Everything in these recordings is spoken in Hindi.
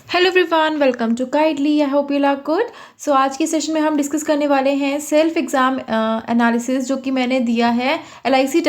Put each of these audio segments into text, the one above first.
Hello everyone, welcome to kindly. I hope you are good. So आज के सेशन में हम डिस्कस करने वाले हैं सेल्फ एग्जाम एनालिसिस जो कि मैंने दिया है LIC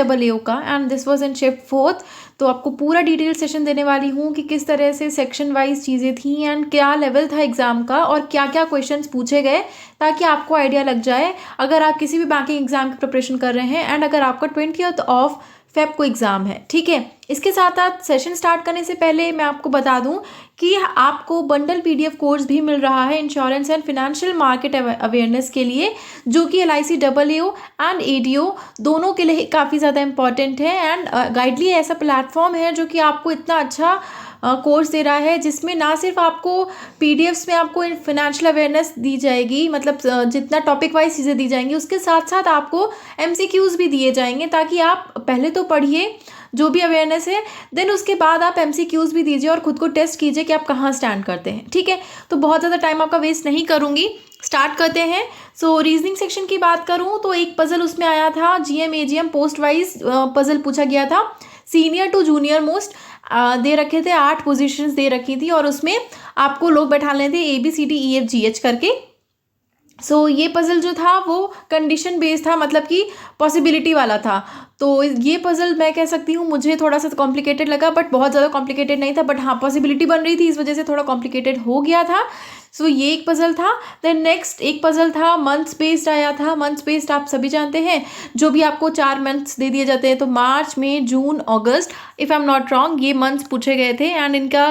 का, and this was in shift 4th। तो आपको पूरा डिटेल सेशन देने वाली हूँ कि किस तरह से सेक्शन वाइज चीज़ें थी एंड क्या लेवल था एग्ज़ाम का और क्या क्या क्वेश्चंस पूछे गए, ताकि आपको आइडिया लग जाए अगर आप किसी भी बैंकिंग एग्जाम की प्रिपरेशन कर रहे हैं एंड अगर आपका 20th ऑफ फेब को एग्ज़ाम है। ठीक है, इसके साथ साथ सेशन स्टार्ट करने से पहले मैं आपको बता दूं कि आपको बंडल PDF कोर्स भी मिल रहा है insurance and financial market awareness के लिए, जो कि LIC एंड ADO दोनों के लिए काफ़ी ज़्यादा इंपॉर्टेंट है। एंड गाइडली ऐसा प्लेटफॉर्म है जो कि आपको इतना अच्छा कोर्स दे रहा है, जिसमें ना सिर्फ आपको PDFs में आपको फाइनेंशियल अवेयरनेस दी जाएगी, मतलब जितना टॉपिक वाइज चीज़ें दी जाएंगी, उसके साथ साथ आपको MCQs भी दिए जाएंगे, ताकि आप पहले तो पढ़िए जो भी अवेयरनेस है, देन उसके बाद आप MCQs भी दीजिए और खुद को टेस्ट कीजिए कि आप कहाँ स्टैंड करते हैं। ठीक है, तो बहुत ज़्यादा टाइम आपका वेस्ट नहीं करूँगी, स्टार्ट करते हैं। सो रीजनिंग सेक्शन की बात करूँ तो एक पजल उसमें आया था, GM AGM post wise puzzle पूछा गया था, सीनियर टू जूनियर मोस्ट दे रखे थे, 8 पोजीशंस दे रखी थी और उसमें आपको लोग बैठाने थे ABCDEFGH करके। ये पजल जो था वो कंडीशन बेस्ड था, मतलब कि पॉसिबिलिटी वाला था। तो ये पजल मैं कह सकती हूँ मुझे थोड़ा सा कॉम्प्लिकेटेड लगा, बट बहुत ज़्यादा कॉम्प्लिकेटेड नहीं था, बट हाँ पॉसिबिलिटी बन रही थी, इस वजह से थोड़ा कॉम्प्लिकेटेड हो गया था। ये एक पजल था। देन नेक्स्ट एक पजल था मंथ्स बेस्ड आया था। मंथ्स बेस्ड आप सभी जानते हैं, जो भी आपको 4 मंथ्स दे दिए जाते हैं, तो मार्च, मई, जून, अगस्त, if I am not wrong, ये मंथ्स पूछे गए थे। एंड इनका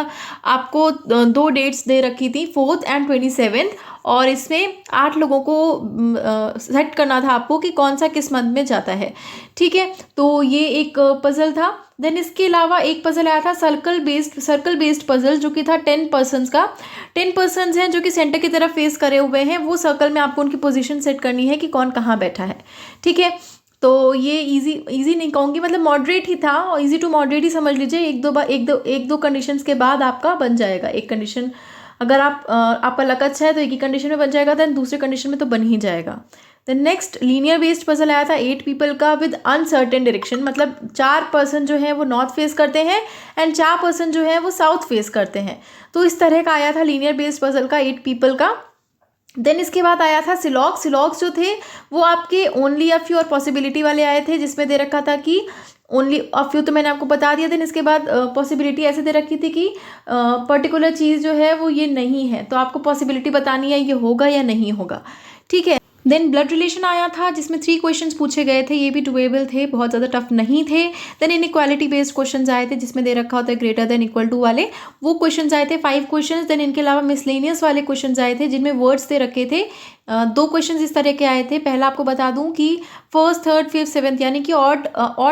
आपको 2 डेट्स दे रखी थी, 4th एंड 27th, और इसमें 8 लोगों को सेट करना था आपको कि कौन सा किस मंथ में जाता है। ठीक है, तो ये एक पजल था। देन इसके अलावा एक पजल आया था सर्कल बेस्ड पजल, जो कि था 10 पर्सन्स का। 10 पर्सन्स हैं जो कि सेंटर की तरफ फेस करे हुए हैं, वो सर्कल में आपको उनकी पोजीशन सेट करनी है कि कौन कहाँ बैठा है। ठीक है, तो ये इजी नहीं कहूँगी, मतलब मॉडरेट ही था, और इजी टू मॉडरेट ही समझ लीजिए। एक दो कंडीशंस के बाद आपका बन जाएगा। एक कंडीशन अगर आपका लक अच्छा है तो एक ही कंडीशन में बन जाएगा, देन दूसरे कंडीशन में तो बन ही जाएगा। Then next linear based puzzle आया था 8 पीपल का विद अनसर्टेन डायरेक्शन, मतलब 4 पर्सन जो है वो नॉर्थ फेस करते हैं एंड 4 पर्सन जो है वो साउथ फेस करते हैं। तो इस तरह का आया था लीनियर बेस्ड पजल का 8 पीपल का। देन इसके बाद आया था सिलॉग्स जो थे वो आपके ओनली अ फ्यू और पॉसिबिलिटी वाले आए थे, जिसमें दे रखा था कि ओनली अ फ्यू, तो मैंने आपको बता दिया। देन इसके बाद पॉसिबिलिटी ऐसे दे रखी थी कि पर्टिकुलर चीज़ जो है वो ये नहीं है, तो आपको पॉसिबिलिटी बतानी है ये होगा या नहीं होगा। ठीक है, देन ब्लड रिलेशन आया था, जिसमें 3 क्वेश्चंस पूछे गए थे, ये भी डुएबल थे, बहुत ज़्यादा टफ नहीं थे। देन इनइक्वालिटी बेस्ड क्वेश्चंस आए थे, जिसमें दे रखा होता है ग्रेटर देन इक्वल टू वाले, वो क्वेश्चंस आए थे 5 क्वेश्चंस। देन इनके अलावा मिसलेनियस वाले क्वेश्चंस आए थे, जिनमें वर्ड्स दे रखे थे। 2 क्वेश्चंस इस तरह के आए थे। पहला आपको बता दूं कि फर्स्ट, थर्ड, फिफ्थ, सेवन्थ, यानी कि ऑड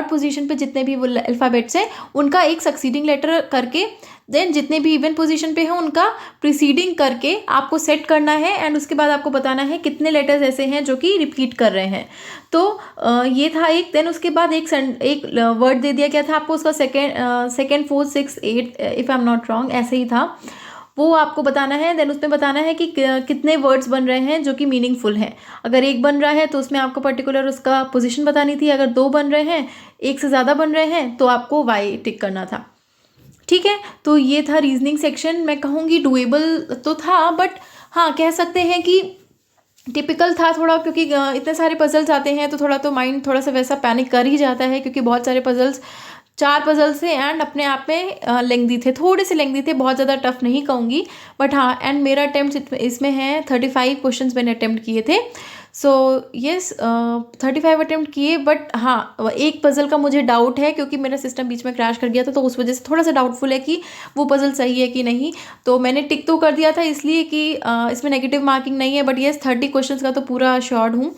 पोजीशन पे जितने भी वो अल्फ़ाबेट्स हैं उनका एक सक्सीडिंग लेटर करके, देन जितने भी इवन पोजीशन पे हैं उनका प्रीसीडिंग करके आपको सेट करना है, एंड उसके बाद आपको बताना है कितने लेटर्स ऐसे हैं जो कि रिपीट कर रहे हैं। तो ये था एक। देन उसके बाद एक वर्ड दे दिया गया था आपको, उसका second, fourth, six, 8, if I am not wrong ऐसे ही था, वो आपको बताना है। देन उसमें बताना है कि कितने वर्ड्स बन रहे हैं जो कि मीनिंगफुल हैं। अगर एक बन रहा है तो उसमें आपको पर्टिकुलर उसका पोजीशन बतानी थी, अगर 2 बन रहे हैं, एक से ज़्यादा बन रहे हैं, तो आपको वाई टिक करना था। ठीक है, तो ये था रीजनिंग सेक्शन। मैं कहूँगी डुएबल तो था, बट हाँ कह सकते हैं कि टिपिकल था थोड़ा, क्योंकि इतने सारे पजल्स आते हैं तो थोड़ा तो माइंड थोड़ा सा वैसा पैनिक कर ही जाता है, क्योंकि बहुत सारे पजल्स, 4 पजल्स थे एंड अपने आप में लेंथी थे, थोड़े से लेंथी थे, बहुत ज़्यादा टफ नहीं कहूँगी। बट हाँ, एंड मेरा अटैम्प्ट इसमें है 35 क्वेश्चंस मैंने अटैम्प्ट किए थे। येस, 35 अटैम्प्ट किए, बट हाँ एक पजल का मुझे डाउट है, क्योंकि मेरा सिस्टम बीच में क्रैश कर गया था, तो उस वजह से थोड़ा सा डाउटफुल है कि वो पजल सही है कि नहीं। तो मैंने टिक तो कर दिया था इसलिए कि इसमें नेगेटिव मार्किंग नहीं है, बट येस 30 क्वेश्चंस का तो पूरा श्योर्ड हूँ।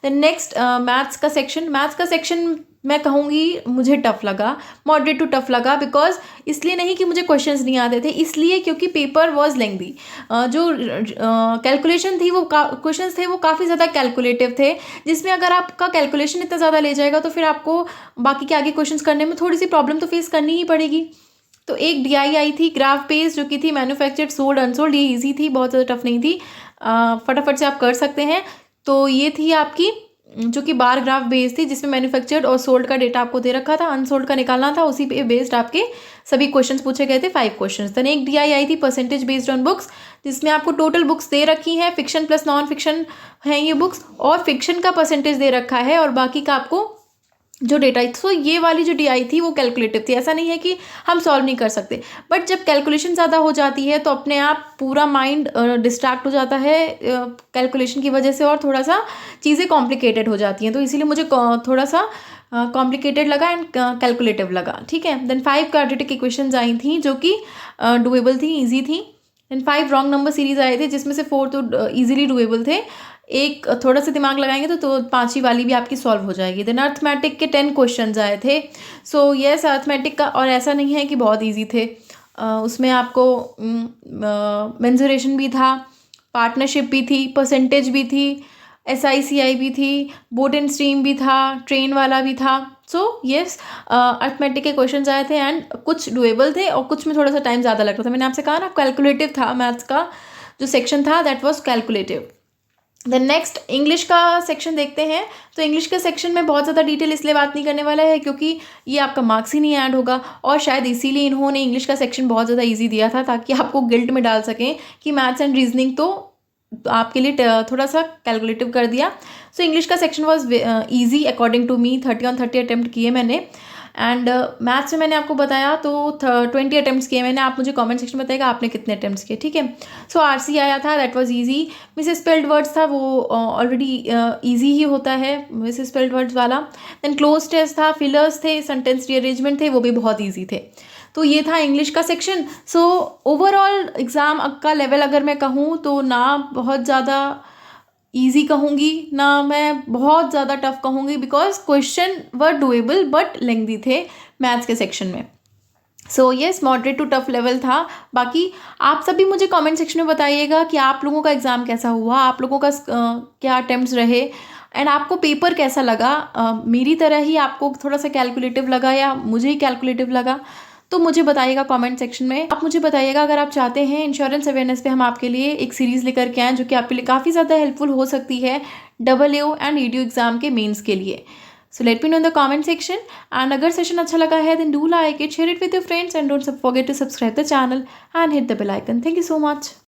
देन नेक्स्ट मैथ्स का सेक्शन मैं कहूँगी मुझे टफ लगा, मॉडरेट टू टफ लगा, बिकॉज इसलिए नहीं कि मुझे क्वेश्चंस नहीं आते थे, इसलिए क्योंकि पेपर वॉज लेंथी। जो कैलकुलेशन थी, वो क्वेश्चंस थे वो काफ़ी ज़्यादा कैलकुलेटिव थे, जिसमें अगर आपका कैलकुलेशन इतना ज़्यादा ले जाएगा तो फिर आपको बाकी के आगे क्वेश्चंस करने में थोड़ी सी प्रॉब्लम तो फेस करनी ही पड़ेगी। तो एक DI आई थी ग्राफ बेस्ड, जो कि थी मैन्युफैक्चर्ड, सोल्ड, अनसोल्ड, ये ईजी थी, बहुत ज़्यादा टफ नहीं थी, फटाफट से आप कर सकते हैं। तो ये थी आपकी जो कि बार ग्राफ बेस्ड थी, जिसमें मैन्युफैक्चर्ड और सोल्ड का डेटा आपको दे रखा था, अनसोल्ड का निकालना था, उसी पे बेस्ड आपके सभी क्वेश्चंस पूछे गए थे, 5 क्वेश्चंस। देन एक DI आई थी परसेंटेज बेस्ड ऑन बुक्स, जिसमें आपको टोटल बुक्स दे रखी हैं, फिक्शन प्लस नॉन फिक्शन हैं ये बुक्स, और फिक्शन का परसेंटेज दे रखा है और बाकी का आपको जो डेटा। सो ये वाली जो DI थी वो कैलकुलेटिव थी। ऐसा नहीं है कि हम सॉल्व नहीं कर सकते, बट जब कैलकुलेशन ज़्यादा हो जाती है तो अपने आप पूरा माइंड डिस्ट्रैक्ट हो जाता है कैलकुलेशन की वजह से, और थोड़ा सा चीज़ें कॉम्प्लिकेटेड हो जाती हैं। तो इसीलिए मुझे थोड़ा सा कॉम्प्लिकेटेड लगा एंड कैलकुलेटिव लगा, ठीक है। देन 5 क्वाड्रेटिक इक्वेशंस आई थी जो कि डुएबल थी, ईजी थी। देन 5 रॉन्ग नंबर सीरीज आए थे, जिसमें से 4 तो ईजिली डुएबल थे। एक थोड़ा सा दिमाग लगाएंगे तो 5वीं वाली भी आपकी सॉल्व हो जाएगी। देन अर्थमेटिक के 10 क्वेश्चंस आए थे। सो यस, अर्थमेटिक का, और ऐसा नहीं है कि बहुत ईजी थे, उसमें आपको मेंसुरेशन भी था, पार्टनरशिप भी थी, परसेंटेज भी थी, SICI भी थी, बोट एंड स्ट्रीम भी था, ट्रेन वाला भी था। सो यस, अर्थमेटिक के क्वेश्चंस आए थे एंड कुछ डुएबल थे और कुछ में थोड़ा सा टाइम ज़्यादा लगता था। मैंने आपसे कहा ना, कैलकुलेटिव था मैथ्स का जो सेक्शन था, that was calculative. Then next English का सेक्शन देखते हैं। तो इंग्लिश के सेक्शन में बहुत ज़्यादा डिटेल इसलिए बात नहीं करने वाला है क्योंकि ये आपका मार्क्स ही नहीं ऐड होगा, और शायद इसीलिए इन्होंने इंग्लिश का सेक्शन बहुत ज़्यादा इजी दिया था, ताकि आपको गिल्ट में डाल सकें कि मैथ्स एंड रीजनिंग तो आपके लिए थोड़ा सा कैलकुलेटिव कर दिया। सो इंग्लिश का section was easy according to me. 30 on 30 attempt किए मैंने, एंड मैथ्स में मैंने आपको बताया तो 20 अटैम्प्ट्स किए मैंने। आप मुझे कमेंट सेक्शन में बताइएगा आपने कितने अटैम्प्ट्स किए, ठीक है। सो RC आया था, that was easy. Miss spelled words था, वो ऑलरेडी इजी ही होता है मिस स्पेल्ड वर्ड्स वाला। देन क्लोज टेस्ट था, फिलर्स थे, सेंटेंस रीअरेंजमेंट थे, वो भी बहुत ईजी थे। तो ये था इंग्लिश का सेक्शन। सो ओवरऑल एग्ज़ाम का लेवल अगर मैं कहूँ तो ना बहुत ज़्यादा ईजी कहूँगी, ना मैं बहुत ज़्यादा टफ कहूँगी, because question were doable but lengthy थे मैथ्स के सेक्शन में। So yes, moderate to tough level था। बाकी आप सभी मुझे कमेंट सेक्शन में बताइएगा कि आप लोगों का एग्ज़ाम कैसा हुआ, आप लोगों का क्या अटेम्प्ट्स रहे, एंड आपको पेपर कैसा लगा। मेरी तरह ही आपको थोड़ा सा कैलकुलेटिव लगा या मुझे ही कैलकुलेटिव लगा, तो मुझे बताइएगा कमेंट सेक्शन में। आप मुझे बताइएगा अगर आप चाहते हैं इंश्योरेंस अवेयरनेस पे हम आपके लिए एक सीरीज़ लेकर के आएँ जो कि आपके लिए काफ़ी ज़्यादा हेल्पफुल हो सकती है AAO एंड EDU एग्ज़ाम के मेंस के लिए। So let me know in the comment section, and अगर सेशन अच्छा लगा है then do like it, share it with your friends, and don't forget to subscribe the channel and hit the bell icon. Thank you so much.